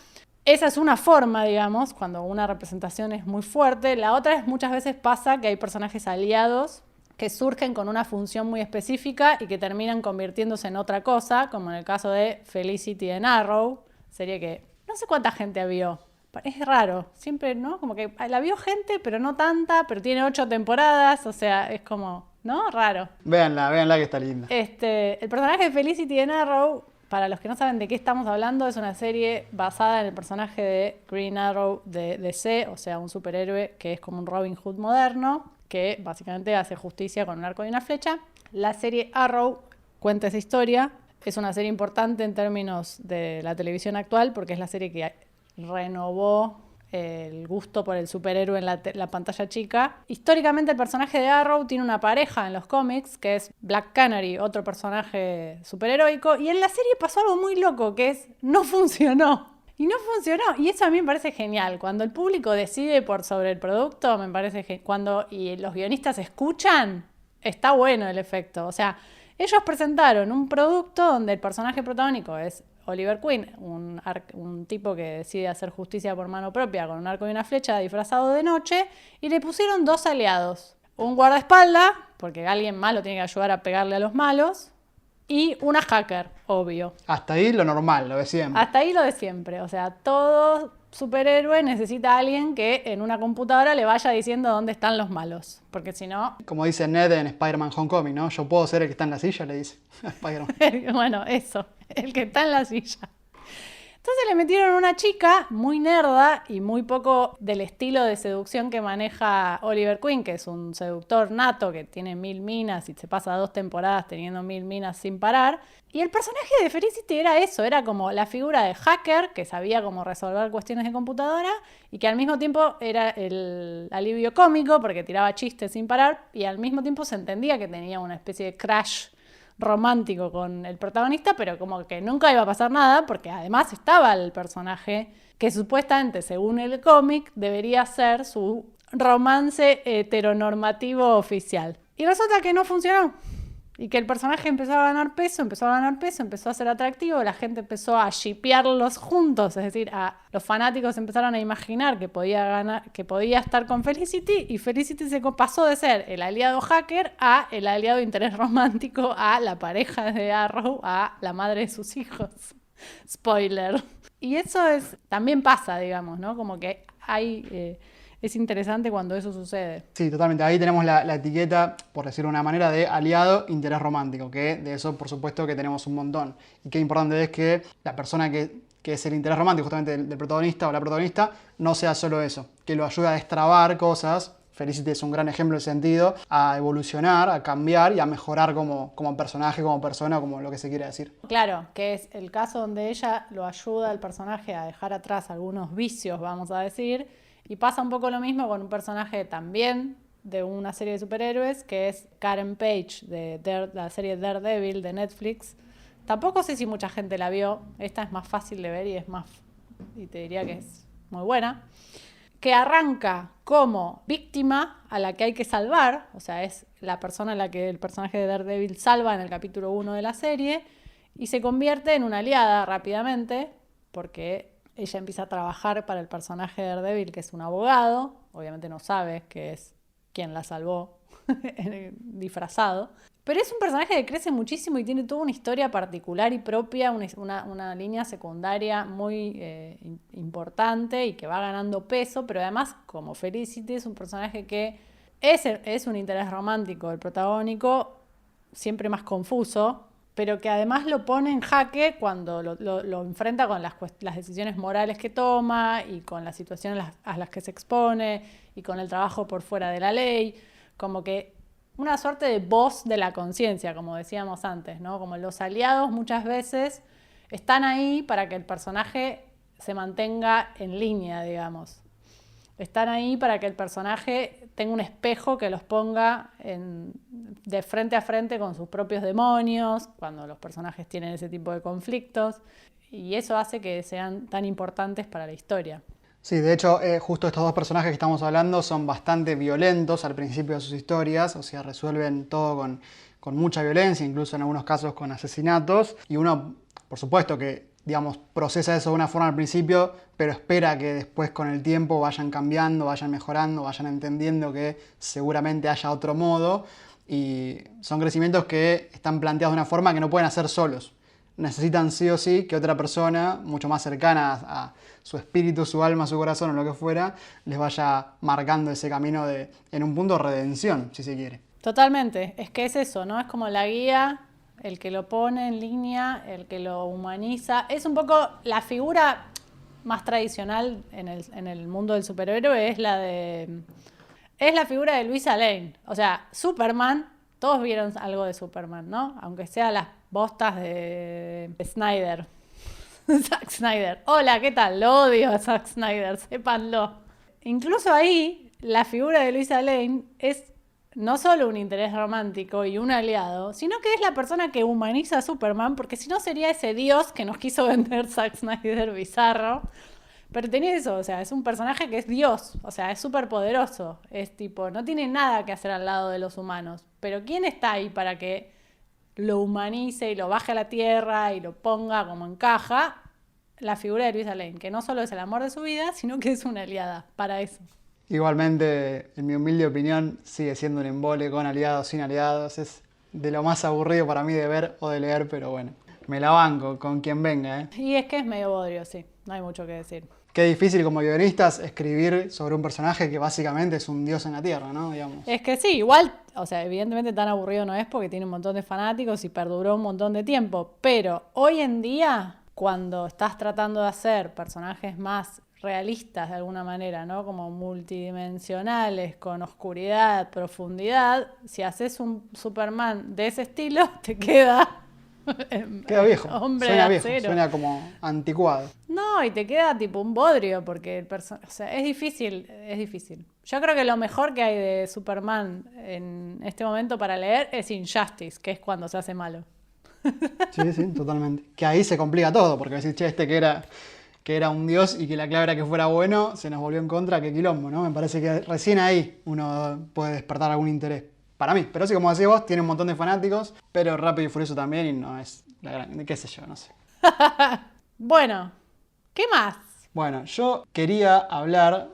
Esa es una forma, digamos, cuando una representación es muy fuerte. La otra es muchas veces pasa que hay personajes aliados que surgen con una función muy específica y que terminan convirtiéndose en otra cosa, como en el caso de Felicity en Arrow, serie que no sé cuánta gente vio. Es raro, siempre, ¿no? Como que la vio gente, pero no tanta, pero tiene 8 temporadas, o sea, es como, ¿no? Raro. Véanla que está linda. El personaje de Felicity en Arrow, para los que no saben de qué estamos hablando, es una serie basada en el personaje de Green Arrow de DC, o sea, un superhéroe que es como un Robin Hood moderno, que básicamente hace justicia con un arco y una flecha. La serie Arrow cuenta esa historia, es una serie importante en términos de la televisión actual, porque es la serie que renovó el gusto por el superhéroe en la pantalla chica. Históricamente el personaje de Arrow tiene una pareja en los cómics, que es Black Canary, otro personaje superheroico, y en la serie pasó algo muy loco, que es, no funcionó. Y no funcionó, y eso a mí me parece genial. Cuando el público decide sobre el producto, me parece que y los guionistas escuchan, está bueno el efecto. O sea, ellos presentaron un producto donde el personaje protagónico es Oliver Queen, un tipo que decide hacer justicia por mano propia con un arco y una flecha disfrazado de noche, y le pusieron 2 aliados. Un guardaespaldas, porque alguien malo tiene que ayudar a pegarle a los malos, y una hacker, obvio. Hasta ahí lo normal, lo de siempre. Hasta ahí lo de siempre. O sea, todo superhéroe necesita a alguien que en una computadora le vaya diciendo dónde están los malos. Porque si no... Como dice Ned en Spider-Man Homecoming, ¿no? Yo puedo ser el que está en la silla, le dice a Spider-Man. Bueno, eso. El que está en la silla. Entonces le metieron una chica muy nerda y muy poco del estilo de seducción que maneja Oliver Queen, que es un seductor nato que tiene 1000 minas y se pasa 2 temporadas teniendo 1000 minas sin parar. Y el personaje de Felicity era eso, era como la figura de hacker que sabía cómo resolver cuestiones de computadora y que al mismo tiempo era el alivio cómico porque tiraba chistes sin parar y al mismo tiempo se entendía que tenía una especie de crush romántico con el protagonista, pero como que nunca iba a pasar nada porque además estaba el personaje que supuestamente, según el cómic, debería ser su romance heteronormativo oficial. Y resulta que no funcionó. Y que el personaje empezó a ganar peso, empezó a ser atractivo, la gente empezó a shippearlos juntos, es decir, los fanáticos empezaron a imaginar que podía estar con Felicity, y Felicity se pasó de ser el aliado hacker a el aliado de interés romántico, a la pareja de Arrow, a la madre de sus hijos. Spoiler. Y eso también pasa, digamos, ¿no? Como que es interesante cuando eso sucede. Sí, totalmente. Ahí tenemos la etiqueta, por decirlo de una manera, de aliado interés romántico, que de eso por supuesto que tenemos un montón. Y qué importante es que la persona que es el interés romántico justamente del protagonista o la protagonista no sea solo eso, que lo ayude a destrabar cosas. Felicity es un gran ejemplo en ese sentido, a evolucionar, a cambiar y a mejorar como personaje, como persona, como lo que se quiere decir. Claro, que es el caso donde ella lo ayuda al personaje a dejar atrás algunos vicios, vamos a decir. Y pasa un poco lo mismo con un personaje también de una serie de superhéroes, que es Karen Page, de la serie Daredevil de Netflix. Tampoco sé si mucha gente la vio. Esta es más fácil de ver y te diría que es muy buena. que arranca como víctima a la que hay que salvar, o sea, es la persona a la que el personaje de Daredevil salva en el capítulo 1 de la serie, y se convierte en una aliada rápidamente, porque ella empieza a trabajar para el personaje de Daredevil, que es un abogado, obviamente no sabe que es quien la salvó disfrazado, pero es un personaje que crece muchísimo y tiene toda una historia particular y propia, una línea secundaria muy importante y que va ganando peso, pero además, como Felicity, es un personaje que es un interés romántico, el protagónico, siempre más confuso, pero que además lo pone en jaque cuando lo enfrenta con las decisiones morales que toma y con las situaciones a las que se expone y con el trabajo por fuera de la ley, como que una suerte de voz de la conciencia, como decíamos antes, ¿no? Como los aliados muchas veces están ahí para que el personaje se mantenga en línea, digamos. Están ahí para que el personaje tenga un espejo que los ponga de frente a frente con sus propios demonios, cuando los personajes tienen ese tipo de conflictos, y eso hace que sean tan importantes para la historia. Sí, de hecho, justo estos dos personajes que estamos hablando son bastante violentos al principio de sus historias, o sea, resuelven todo con mucha violencia, incluso en algunos casos con asesinatos, y uno, por supuesto que, digamos, procesa eso de una forma al principio, pero espera que después con el tiempo vayan cambiando, vayan mejorando, vayan entendiendo que seguramente haya otro modo, y son crecimientos que están planteados de una forma que no pueden hacer solos. Necesitan sí o sí que otra persona, mucho más cercana a su espíritu, su alma, su corazón o lo que fuera, les vaya marcando ese camino en un punto de redención, si se quiere. Totalmente, es que es eso, ¿no? Es como la guía, el que lo pone en línea, el que lo humaniza. Es un poco la figura más tradicional en el mundo del superhéroe, es la figura de Luisa Lane. O sea, Superman, todos vieron algo de Superman, ¿no? Aunque sea las bostas de Snyder. Zack Snyder. Hola, ¿qué tal? Lo odio a Zack Snyder, sépanlo. Incluso ahí, la figura de Luisa Lane es no solo un interés romántico y un aliado, sino que es la persona que humaniza a Superman, porque si no sería ese dios que nos quiso vender Zack Snyder bizarro. Pero tenía eso, o sea, es un personaje que es dios, o sea, es súper poderoso. Es tipo, no tiene nada que hacer al lado de los humanos. Pero ¿quién está ahí para que lo humanice y lo baje a la tierra y lo ponga como encaja? La figura de Luisa Lane, que no solo es el amor de su vida, sino que es una aliada para eso. Igualmente, en mi humilde opinión, sigue siendo un embole con aliados, sin aliados. Es de lo más aburrido para mí de ver o de leer, pero bueno, me la banco con quien venga, ¿eh? Y es que es medio bodrio, sí, no hay mucho que decir. Qué difícil como guionistas escribir sobre un personaje que básicamente es un dios en la tierra, ¿no? Digamos. Es que sí, igual, o sea, evidentemente tan aburrido no es porque tiene un montón de fanáticos y perduró un montón de tiempo, pero hoy en día, cuando estás tratando de hacer personajes más realistas de alguna manera, ¿no? Como multidimensionales, con oscuridad, profundidad, si haces un Superman de ese estilo, te queda viejo, hombre suena de viejo, acero. suena como anticuado. No, y te queda tipo un bodrio, porque o sea, es difícil. Yo creo que lo mejor que hay de Superman en este momento para leer es Injustice, que es cuando se hace malo. Sí, totalmente. Que ahí se complica todo, porque decís, che, que era un dios y que la clave era que fuera bueno, se nos volvió en contra, qué quilombo, ¿no? Me parece que recién ahí uno puede despertar algún interés. Para mí, pero sí, como decís vos, tiene un montón de fanáticos, pero Rápido y Furioso también y no es la gran... qué sé yo, no sé. Bueno, ¿qué más? Bueno, yo quería hablar,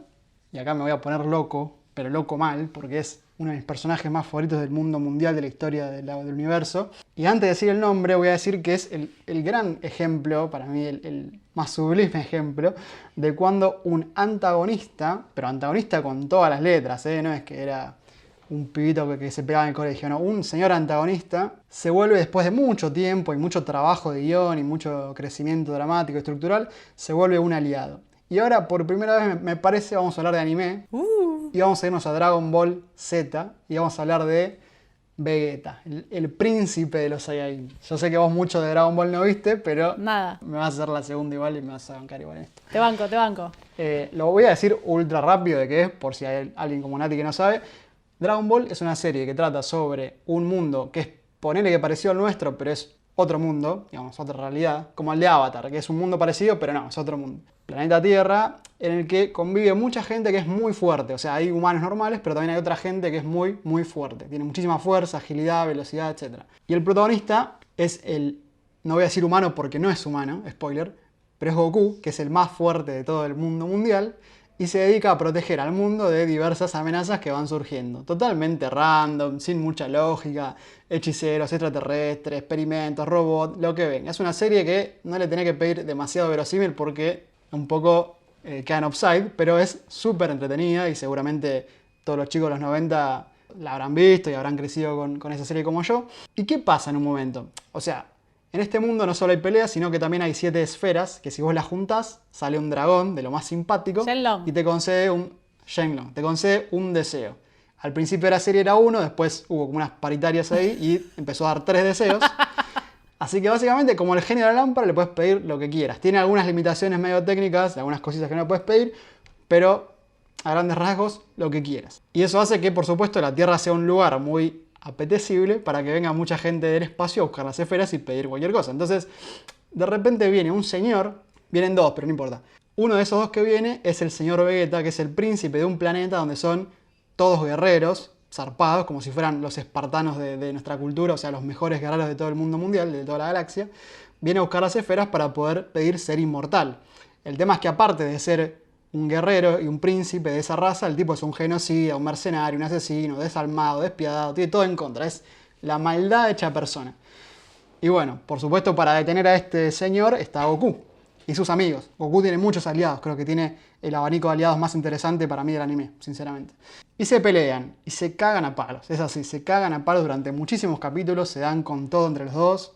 y acá me voy a poner loco, pero loco mal, porque es uno de mis personajes más favoritos del mundo mundial, de la historia del universo. Y antes de decir el nombre, voy a decir que es el gran ejemplo, para mí el más sublime ejemplo, de cuando un antagonista, pero antagonista con todas las letras, no es que era un pibito que se pegaba en el colegio, no, un señor antagonista se vuelve, después de mucho tiempo y mucho trabajo de guión y mucho crecimiento dramático y estructural, se vuelve un aliado. Y ahora, por primera vez, me parece, vamos a hablar de anime. Y vamos a irnos a Dragon Ball Z. Y vamos a hablar de Vegeta, el príncipe de los Saiyajin. Yo sé que vos mucho de Dragon Ball no viste, pero nada. Me vas a hacer la segunda igual y me vas a bancar igual en esto. Te banco. Lo voy a decir ultra rápido de qué es, por si hay alguien como Nati que no sabe. Dragon Ball es una serie que trata sobre un mundo que es, ponele que parecido al nuestro, pero es otro mundo, digamos, otra realidad, como el de Avatar, que es un mundo parecido, pero no, es otro mundo. Planeta Tierra, en el que convive mucha gente que es muy fuerte. O sea, hay humanos normales, pero también hay otra gente que es muy, muy fuerte. Tiene muchísima fuerza, agilidad, velocidad, etc. Y el protagonista es el, no voy a decir humano porque no es humano, spoiler, pero es Goku, que es el más fuerte de todo el mundo mundial, y se dedica a proteger al mundo de diversas amenazas que van surgiendo. Totalmente random, sin mucha lógica, hechiceros, extraterrestres, experimentos, robots, lo que venga. Es una serie que no le tenía que pedir demasiado verosímil porque un poco queda en offside, pero es súper entretenida y seguramente todos los chicos de los 90 la habrán visto y habrán crecido con esa serie como yo. ¿Y qué pasa en un momento? O sea, en este mundo no solo hay peleas, sino que también hay 7 esferas, que si vos las juntás, sale un dragón de lo más simpático Shenlong. y te concede un deseo. Al principio de la serie era uno, después hubo como unas paritarias ahí y empezó a dar 3 deseos. Así que básicamente, como el genio de la lámpara, le puedes pedir lo que quieras. Tiene algunas limitaciones medio técnicas, algunas cositas que no puedes pedir, pero a grandes rasgos, lo que quieras. Y eso hace que, por supuesto, la Tierra sea un lugar muy apetecible para que venga mucha gente del espacio a buscar las esferas y pedir cualquier cosa. Entonces, de repente viene un señor, vienen 2, pero no importa. Uno de esos 2 que viene es el señor Vegeta, que es el príncipe de un planeta donde son todos guerreros, zarpados, como si fueran los espartanos de nuestra cultura, o sea, los mejores guerreros de todo el mundo mundial, de toda la galaxia. Viene a buscar las esferas para poder pedir ser inmortal. El tema es que aparte de ser un guerrero y un príncipe de esa raza, el tipo es un genocida, un mercenario, un asesino, desalmado, despiadado, tiene todo en contra, es la maldad hecha persona. Y bueno, por supuesto, para detener a este señor está Goku y sus amigos. Goku tiene muchos aliados, creo que tiene el abanico de aliados más interesante para mí del anime, sinceramente. Y se pelean, y se cagan a palos, es así, se cagan a palos durante muchísimos capítulos, se dan con todo entre los dos.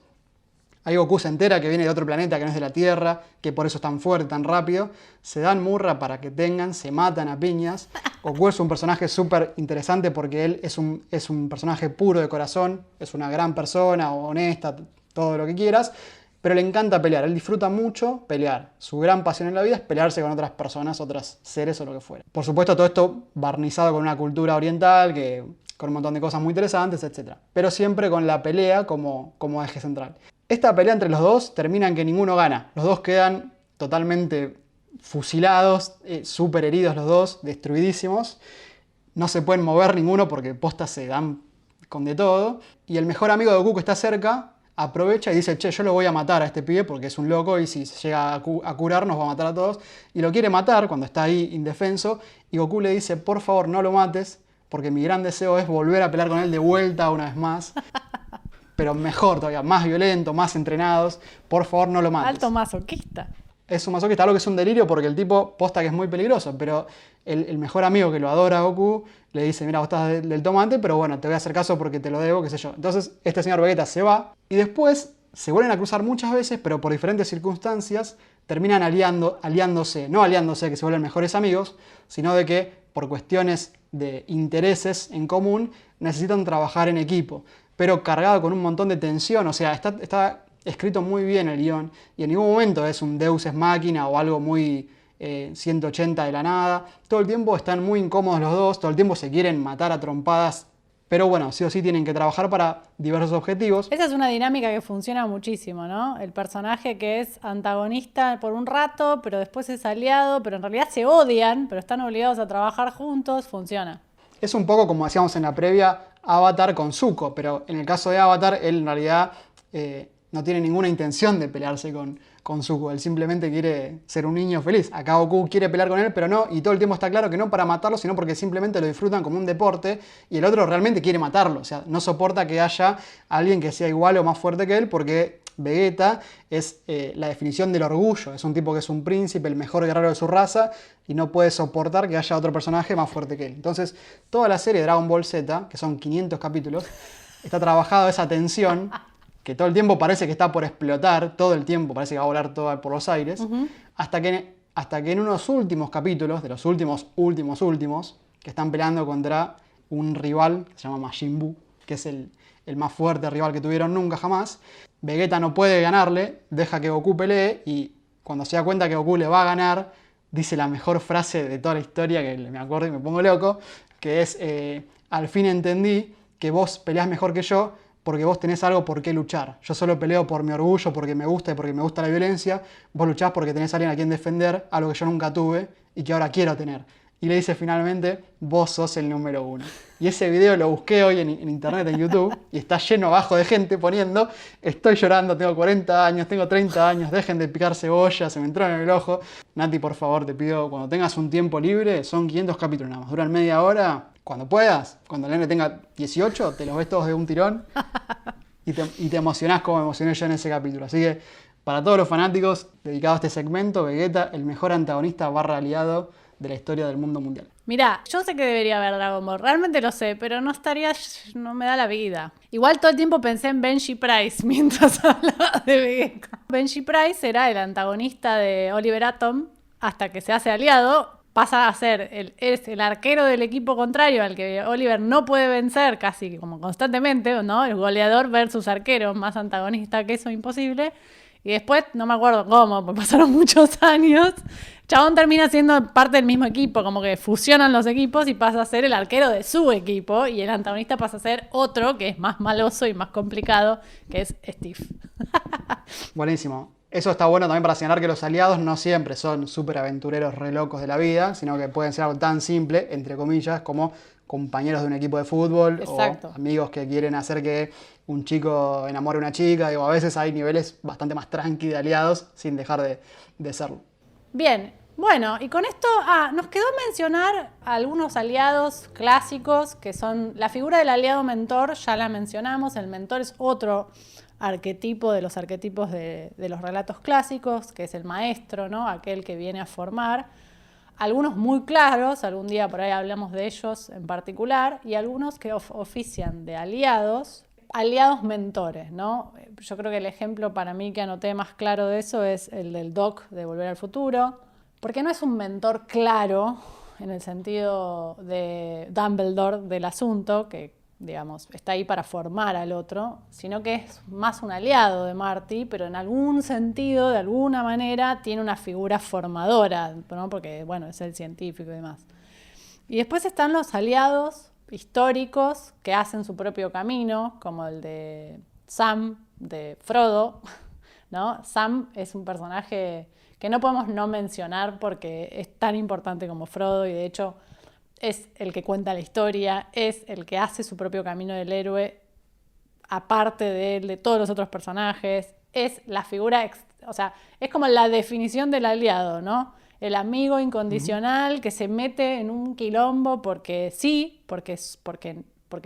Ahí Goku se entera que viene de otro planeta que no es de la Tierra, que por eso es tan fuerte, tan rápido. Se dan murra para que tengan, se matan a piñas. Goku es un personaje súper interesante porque él es un personaje puro de corazón, es una gran persona, honesta, todo lo que quieras, pero le encanta pelear, él disfruta mucho pelear. Su gran pasión en la vida es pelearse con otras personas, otros seres o lo que fuera. Por supuesto, todo esto barnizado con una cultura oriental, con un montón de cosas muy interesantes, etc. Pero siempre con la pelea como eje central. Esta pelea entre los dos termina en que ninguno gana. Los dos quedan totalmente fusilados, súper heridos los dos, destruidísimos. No se pueden mover ninguno porque posta se dan con de todo. Y el mejor amigo de Goku que está cerca aprovecha y dice, che, yo lo voy a matar a este pibe porque es un loco y si se llega a curar nos va a matar a todos. Y lo quiere matar cuando está ahí indefenso. Y Goku le dice, por favor no lo mates porque mi gran deseo es volver a pelear con él de vuelta una vez más. Pero mejor todavía, más violento, más entrenados. Por favor, no lo mates. Alto masoquista. Es un masoquista, algo que es un delirio porque el tipo posta que es muy peligroso, pero el mejor amigo que lo adora a Goku le dice, mira, vos estás del tomate, pero bueno, te voy a hacer caso porque te lo debo, qué sé yo. Entonces, este señor Vegeta se va y después se vuelven a cruzar muchas veces, pero por diferentes circunstancias terminan aliándose, no aliándose que se vuelven mejores amigos, sino de que por cuestiones de intereses en común necesitan trabajar en equipo, pero cargado con un montón de tensión, o sea, está escrito muy bien el guión y en ningún momento es un Deus ex machina o algo muy 180 de la nada. Todo el tiempo están muy incómodos los dos, todo el tiempo se quieren matar a trompadas, pero bueno, sí o sí tienen que trabajar para diversos objetivos. Esa es una dinámica que funciona muchísimo, ¿no? El personaje que es antagonista por un rato, pero después es aliado, pero en realidad se odian, pero están obligados a trabajar juntos, funciona. Es un poco como decíamos en la previa, Avatar con Zuko, pero en el caso de Avatar, él en realidad no tiene ninguna intención de pelearse con Zuko, él simplemente quiere ser un niño feliz. Acá Goku quiere pelear con él, pero no, y todo el tiempo está claro que no para matarlo, sino porque simplemente lo disfrutan como un deporte, y el otro realmente quiere matarlo, o sea, no soporta que haya alguien que sea igual o más fuerte que él, porque Vegeta es la definición del orgullo, es un tipo que es un príncipe, el mejor guerrero de su raza, y no puede soportar que haya otro personaje más fuerte que él. Entonces, toda la serie de Dragon Ball Z, que son 500 capítulos, está trabajado esa tensión, que todo el tiempo parece que está por explotar, todo el tiempo parece que va a volar todo por los aires, hasta que en unos últimos capítulos, de los últimos, que están peleando contra un rival que se llama Majin Buu, que es el más fuerte rival que tuvieron nunca jamás. Vegeta no puede ganarle, deja que Goku pelee y cuando se da cuenta que Goku le va a ganar, dice la mejor frase de toda la historia, que me acuerdo y me pongo loco, que es, al fin entendí que vos peleás mejor que yo, porque vos tenés algo por qué luchar. Yo solo peleo por mi orgullo, porque me gusta y porque me gusta la violencia. Vos luchás porque tenés a alguien a quien defender, algo que yo nunca tuve y que ahora quiero tener. Y le dice finalmente, vos sos el número 1. Y ese video lo busqué hoy en internet, en YouTube, y está lleno abajo de gente poniendo, estoy llorando, tengo 40 años, tengo 30 años, dejen de picar cebolla, se me entró en el ojo. Nati, por favor, te pido, cuando tengas un tiempo libre, son 500 capítulos nada más, duran media hora, cuando puedas, cuando el nene tenga 18, te los ves todos de un tirón y te emocionás como me emocioné yo en ese capítulo. Así que, para todos los fanáticos, dedicado a este segmento, Vegeta, el mejor antagonista / aliado de la historia del mundo mundial. Mirá, yo sé que debería haber Dragon Ball, realmente lo sé, pero no me da la vida. Igual todo el tiempo pensé en Benji Price mientras hablaba de Vegeta. Benji Price era el antagonista de Oliver Atom hasta que se hace aliado, pasa a ser el arquero del equipo contrario al que Oliver no puede vencer casi como constantemente, ¿no? El goleador versus arquero, más antagonista que eso, imposible. Y después, no me acuerdo cómo, porque pasaron muchos años, Chabón termina siendo parte del mismo equipo, como que fusionan los equipos y pasa a ser el arquero de su equipo y el antagonista pasa a ser otro que es más maloso y más complicado, que es Steve. Buenísimo. Eso está bueno también para señalar que los aliados no siempre son súper aventureros re locos de la vida, sino que pueden ser algo tan simple, entre comillas, como compañeros de un equipo de fútbol. Exacto. O amigos que quieren hacer que un chico enamore a una chica. Digo, a veces hay niveles bastante más tranqui de aliados sin dejar de serlo. Bien, bueno, y con esto nos quedó mencionar algunos aliados clásicos que son la figura del aliado mentor, ya la mencionamos, el mentor es otro arquetipo de los arquetipos de los relatos clásicos, que es el maestro, ¿no? Aquel que viene a formar. Algunos muy claros, algún día por ahí hablamos de ellos en particular, y algunos que ofician de aliados mentores, ¿no? Yo creo que el ejemplo para mí que anoté más claro de eso es el del Doc de Volver al Futuro, porque no es un mentor claro en el sentido de Dumbledore del asunto, que digamos, está ahí para formar al otro, sino que es más un aliado de Marty, pero en algún sentido, de alguna manera, tiene una figura formadora, ¿no? Porque, bueno, es el científico y demás. Y después están los aliados históricos que hacen su propio camino, como el de Sam, de Frodo, ¿no? Sam es un personaje que no podemos no mencionar porque es tan importante como Frodo y de hecho es el que cuenta la historia, es el que hace su propio camino del héroe, aparte de él, de todos los otros personajes, es la figura, o sea, es como la definición del aliado, ¿no? El amigo incondicional que se mete en un quilombo porque sí, porque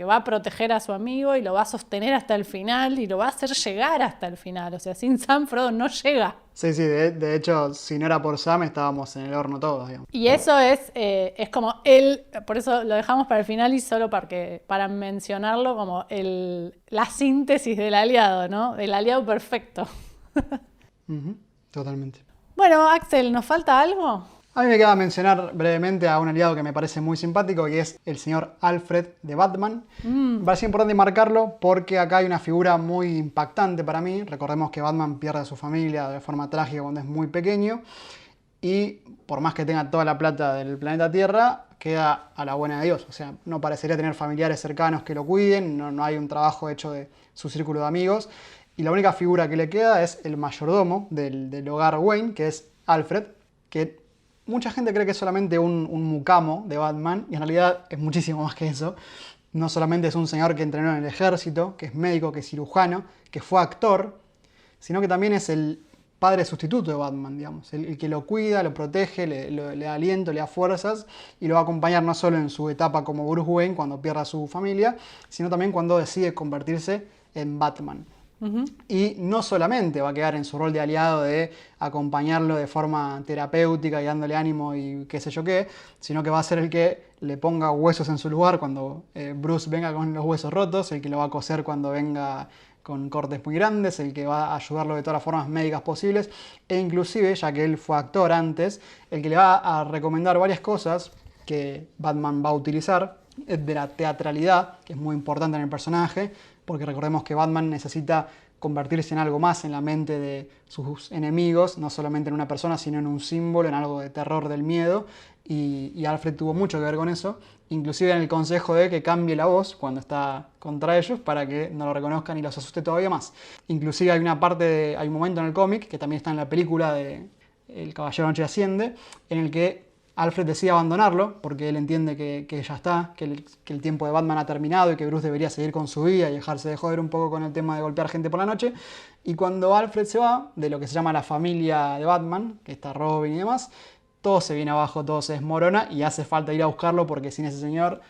va a proteger a su amigo y lo va a sostener hasta el final y lo va a hacer llegar hasta el final. O sea, sin Sam, Frodo no llega. Sí, de hecho, si no era por Sam, estábamos en el horno todos, digamos. Y eso es como por eso lo dejamos para el final y solo para mencionarlo como la síntesis del aliado, ¿no? El aliado perfecto. Totalmente. Bueno, Axel, ¿nos falta algo? A mí me queda mencionar brevemente a un aliado que me parece muy simpático, que es el señor Alfred de Batman. Me parece importante marcarlo porque acá hay una figura muy impactante para mí. Recordemos que Batman pierde a su familia de forma trágica cuando es muy pequeño y por más que tenga toda la plata del planeta Tierra, queda a la buena de Dios. O sea, no parecería tener familiares cercanos que lo cuiden, no hay un trabajo hecho de su círculo de amigos y la única figura que le queda es el mayordomo del hogar Wayne, que es Alfred, que mucha gente cree que es solamente un mucamo de Batman y en realidad es muchísimo más que eso. No solamente es un señor que entrenó en el ejército, que es médico, que es cirujano, que fue actor, sino que también es el padre sustituto de Batman, digamos. El que lo cuida, lo protege, le da aliento, le da fuerzas y lo va a acompañar no solo en su etapa como Bruce Wayne cuando pierda a su familia, sino también cuando decide convertirse en Batman. Y no solamente va a quedar en su rol de aliado de acompañarlo de forma terapéutica y dándole ánimo y qué sé yo qué, sino que va a ser el que le ponga huesos en su lugar cuando Bruce venga con los huesos rotos, el que lo va a coser cuando venga con cortes muy grandes, el que va a ayudarlo de todas las formas médicas posibles e inclusive, ya que él fue actor antes, el que le va a recomendar varias cosas que Batman va a utilizar de la teatralidad, que es muy importante en el personaje, porque recordemos que Batman necesita convertirse en algo más en la mente de sus enemigos, no solamente en una persona, sino en un símbolo, en algo de terror, del miedo. Y Alfred tuvo mucho que ver con eso, inclusive en el consejo de que cambie la voz cuando está contra ellos para que no lo reconozcan y los asuste todavía más. Inclusive hay un momento en el cómic, que también está en la película de El Caballero Noche Asciende, en el que Alfred decide abandonarlo porque él entiende que ya está, que el tiempo de Batman ha terminado y que Bruce debería seguir con su vida y dejarse de joder un poco con el tema de golpear gente por la noche. Y cuando Alfred se va, de lo que se llama la familia de Batman, que está Robin y demás, todo se viene abajo, todo se desmorona y hace falta ir a buscarlo porque sin ese señor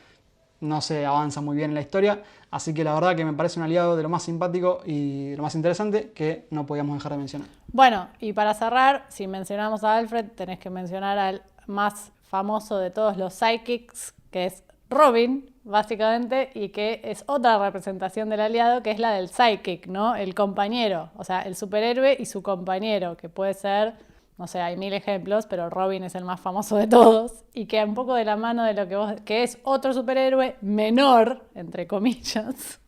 no se avanza muy bien en la historia. Así que la verdad que me parece un aliado de lo más simpático y de lo más interesante que no podíamos dejar de mencionar. Bueno, y para cerrar, si mencionamos a Alfred, tenés que mencionar al más famoso de todos los sidekicks, que es Robin, básicamente, y que es otra representación del aliado, que es la del sidekick, ¿no? El compañero, o sea, el superhéroe y su compañero, que puede ser, no sé, hay 1000 ejemplos, pero Robin es el más famoso de todos, y que un poco de la mano de lo que es otro superhéroe menor, entre comillas,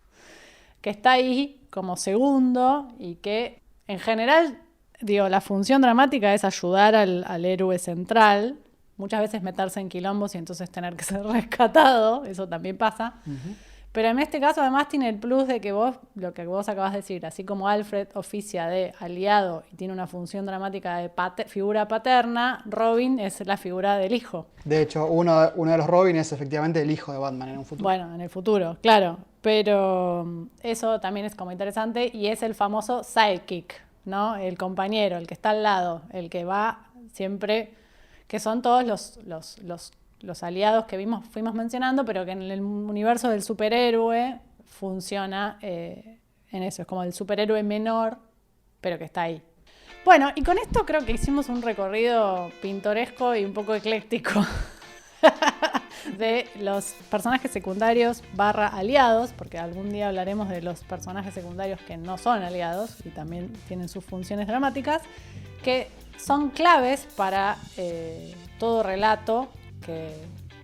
que está ahí como segundo y que, en general, digo, la función dramática es ayudar al héroe central, muchas veces meterse en quilombos y entonces tener que ser rescatado, eso también pasa. Uh-huh. Pero en este caso además tiene el plus de que lo que vos acabas de decir, así como Alfred oficia de aliado y tiene una función dramática de figura paterna, Robin es la figura del hijo. De hecho, uno de los Robin es efectivamente el hijo de Batman en un futuro. Bueno, en el futuro, claro. Pero eso también es como interesante y es el famoso sidekick, ¿no? El compañero, el que está al lado, el que va siempre, que son todos los aliados que fuimos mencionando, pero que en el universo del superhéroe funciona en eso, es como el superhéroe menor, pero que está ahí. Bueno, y con esto creo que hicimos un recorrido pintoresco y un poco ecléctico de los personajes secundarios / aliados, porque algún día hablaremos de los personajes secundarios que no son aliados y también tienen sus funciones dramáticas, que son claves para todo relato que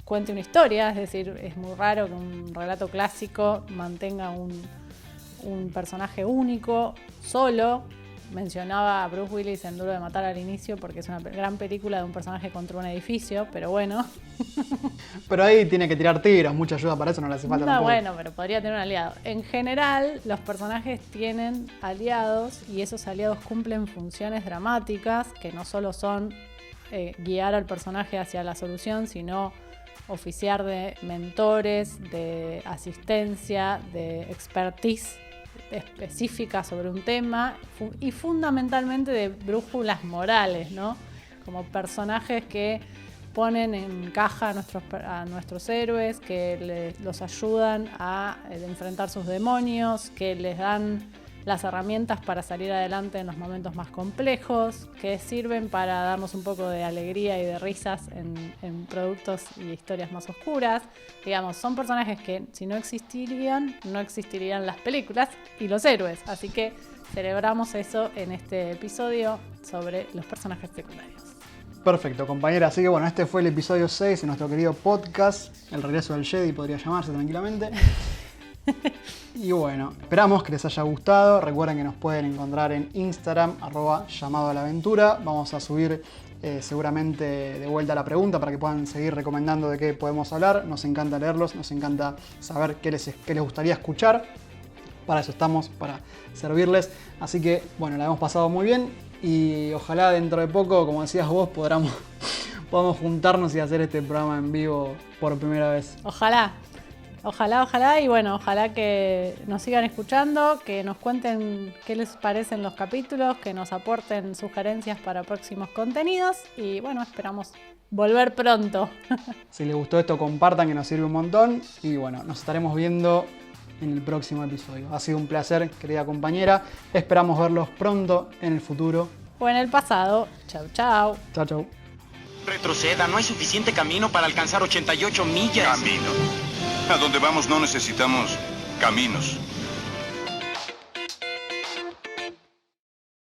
cuente una historia. Es decir, es muy raro que un relato clásico mantenga un personaje único, solo. Mencionaba a Bruce Willis en Duro de Matar al inicio porque es una gran película de un personaje contra un edificio, pero bueno. Pero ahí tiene que tirar tiros, mucha ayuda para eso no le hace falta tampoco. Bueno, pero podría tener un aliado. En general, los personajes tienen aliados y esos aliados cumplen funciones dramáticas que no solo son guiar al personaje hacia la solución, sino oficiar de mentores, de asistencia, de expertise específica sobre un tema y fundamentalmente de brújulas morales, ¿no? Como personajes que ponen en caja a nuestros héroes, que los ayudan a enfrentar sus demonios, que les dan las herramientas para salir adelante en los momentos más complejos, que sirven para darnos un poco de alegría y de risas en productos y historias más oscuras. Digamos, son personajes que si no existirían las películas y los héroes. Así que celebramos eso en este episodio sobre los personajes secundarios. Perfecto, compañera. Así que bueno, este fue el episodio 6 de nuestro querido podcast, El regreso del Jedi podría llamarse tranquilamente. Y bueno, esperamos que les haya gustado. Recuerden que nos pueden encontrar en Instagram, @llamadoalaventura. Vamos a subir seguramente de vuelta la pregunta para que puedan seguir recomendando de qué podemos hablar. Nos encanta leerlos, nos encanta saber qué les gustaría escuchar. Para eso estamos, para servirles. Así que bueno, la hemos pasado muy bien y ojalá dentro de poco, como decías vos, podamos juntarnos y hacer este programa en vivo por primera vez. Ojalá y bueno, ojalá que nos sigan escuchando, que nos cuenten qué les parecen los capítulos, que nos aporten sugerencias para próximos contenidos y bueno, esperamos volver pronto. Si les gustó esto, compartan, que nos sirve un montón y bueno, nos estaremos viendo en el próximo episodio. Ha sido un placer, querida compañera. Esperamos verlos pronto en el futuro. O en el pasado. Chau, chau. Chau, chau. Retroceda, no hay suficiente camino para alcanzar 88 millas. Camino. A donde vamos no necesitamos caminos.